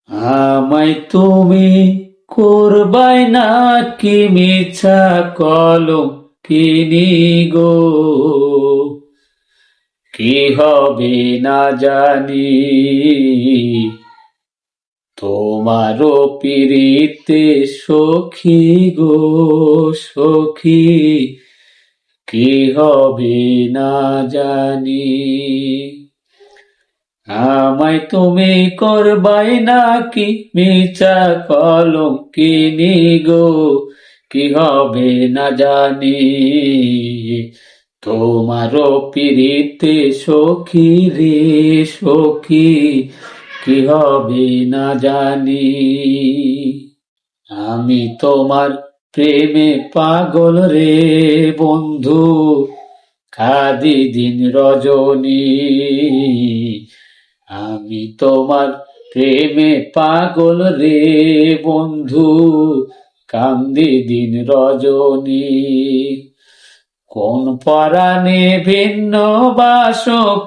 আমায় তুমি করবাই নাকি মিছা কলঙ্কিনী গো, কি হবে না জানি তোমারও পিরিতে সখী গো সখী, কি হবে না জানি। আমায় তুমি করবাই নাকি মিছা কলঙ্কিনী গো, কি হবে না জানি তোমারও পিরিতে সখী রে সখী, কি হবে না জানি। আমি তোমার প্রেমে পাগল রে বন্ধু, কাঁদি দিন রজনী। আমি তোমার প্রেমে পাগল রে বন্ধু, কান্দি দিন রজনী। কোন পরাণে ভিন্ন বাস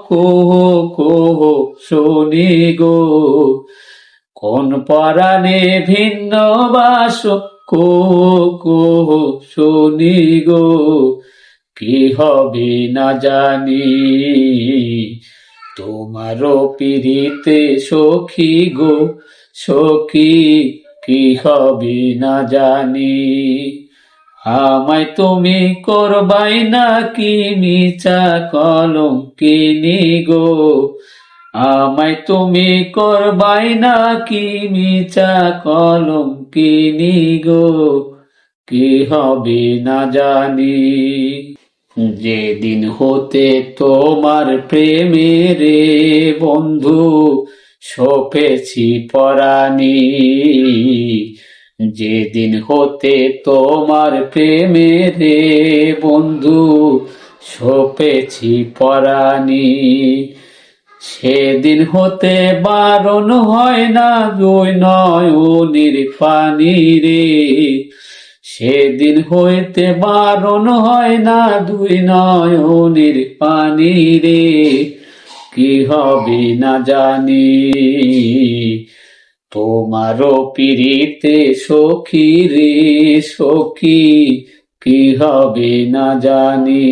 কোহ কোহ শুনি গো, কোন পরাণে ভিন্ন বাস কোহ কোহ শুনি গো, কি হবে না জানি তোমারও পিরিতে সখী গো সখী, কি হবে না জানি। আমায় তুমি করবাই নাকি মিছা কলঙ্কিনী গো, আমায় তুমি করবাই নাকি মিছা কলঙ্কিনী গো, কি হবে না জানি। যেদিন হতে তোমার প্রেমে রে বন্ধু সপেছি পরাণী, যেদিন হতে তোমার প্রেমে রে বন্ধু সপেছি পরাণী, সেদিন হতে বারণ হয় না দুই নয়নের পানি রে, সেদিন হইতে বারণ হয় না দুই নয়নের পানি রে, কি হবে না জানি তোমারও পিরিতে সখী রে সখী, কি হবে না জানি।